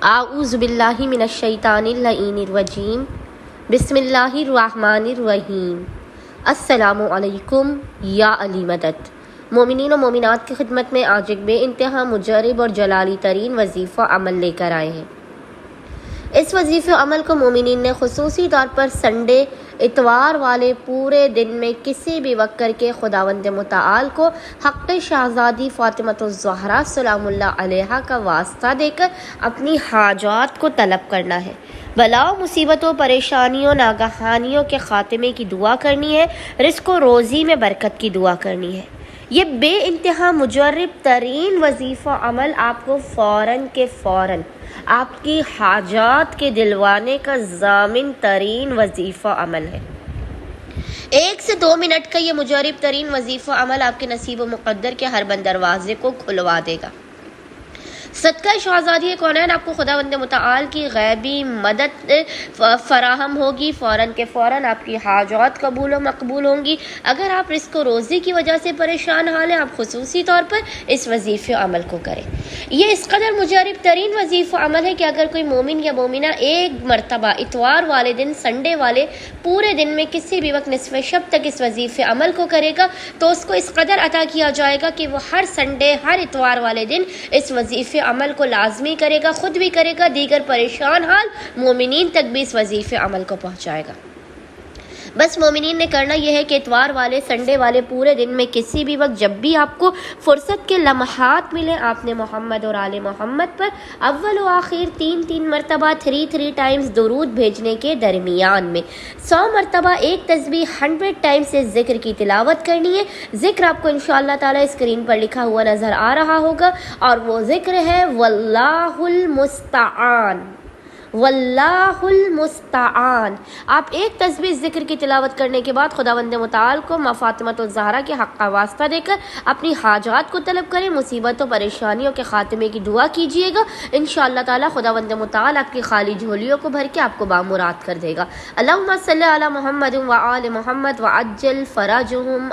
اعوذ باللہ من الشیطان اللعین الرجیم بسم اللہ الرحمن الرحیم السلام علیکم یا علی مدد۔ مومنین و مومنات کی خدمت میں آج ایک بے انتہا مجرب اور جلالی ترین وظیفہ عمل لے کر آئے ہیں۔ اس وظیفہ عمل کو مومنین نے خصوصی طور پر سنڈے اتوار والے پورے دن میں کسی بھی وقت کر کے خداوند متعال کو حق شہزادی فاطمۃ الزہرا سلام اللہ علیہا کا واسطہ دے کر اپنی حاجات کو طلب کرنا ہے، بلاؤ مصیبتوں پریشانیوں ناگہانیوں کے خاتمے کی دعا کرنی ہے، رزق و روزی میں برکت کی دعا کرنی ہے۔ یہ بے انتہا مجرب ترین وظیفہ عمل آپ کو فوراً کے فوراً آپ کی حاجات کے دلوانے کا ضامن ترین وظیفہ عمل ہے۔ 1 سے 2 منٹ کا یہ مجرب ترین وظیفہ عمل آپ کے نصیب و مقدر کے ہر بند دروازے کو کھلوا دے گا۔ صدقہ شہزادی کونین آپ کو خداوند متعال کی غیبی مدد فراہم ہوگی، فوراً کے فوراً آپ کی حاجات قبول و مقبول ہوں گی۔ اگر آپ رزق و روزی کی وجہ سے پریشان حال ہیں، آپ خصوصی طور پر اس وظیفہ عمل کو کریں۔ یہ اس قدر مجرب ترین وظیفہ عمل ہے کہ اگر کوئی مومن یا مومنہ ایک مرتبہ اتوار والے دن سنڈے والے پورے دن میں کسی بھی وقت نصف شب تک اس وظیفہ عمل کو کرے گا تو اس کو اس قدر عطا کیا جائے گا کہ وہ ہر سنڈے ہر اتوار والے دن اس وظیفہ عمل کو لازمی کرے گا، خود بھی کرے گا، دیگر پریشان حال مومنین تک بھی اس وظیفہ عمل کو پہنچائے گا۔ بس مومنین نے کرنا یہ ہے کہ اتوار والے سنڈے والے پورے دن میں کسی بھی وقت جب بھی آپ کو فرصت کے لمحات ملیں، آپ نے محمد اور آل محمد پر اول و آخر 3 مرتبہ 3 ٹائمز درود بھیجنے کے درمیان میں 100 مرتبہ ایک تسبیح 100 ٹائمز سے ذکر کی تلاوت کرنی ہے۔ ذکر آپ کو انشاءاللہ تعالی اسکرین پر لکھا ہوا نظر آ رہا ہوگا، اور وہ ذکر ہے واللہ المستعان، واللہ المستعان۔ آپ ایک تسبیح ذکر کی تلاوت کرنے کے بعد خداوند متعال کو ماں فاطمۃ الزہرا کے حق کا واسطہ دے کر اپنی حاجات کو طلب کریں، مصیبتوں پریشانیوں کے خاتمے کی دعا کیجیے گا۔ انشاءاللہ تعالی خداوند متعال آپ کی خالی جھولیوں کو بھر کے آپ کو بامراد کر دے گا۔ اللہم صلی علی محمد وآل محمد وعجل فرجہم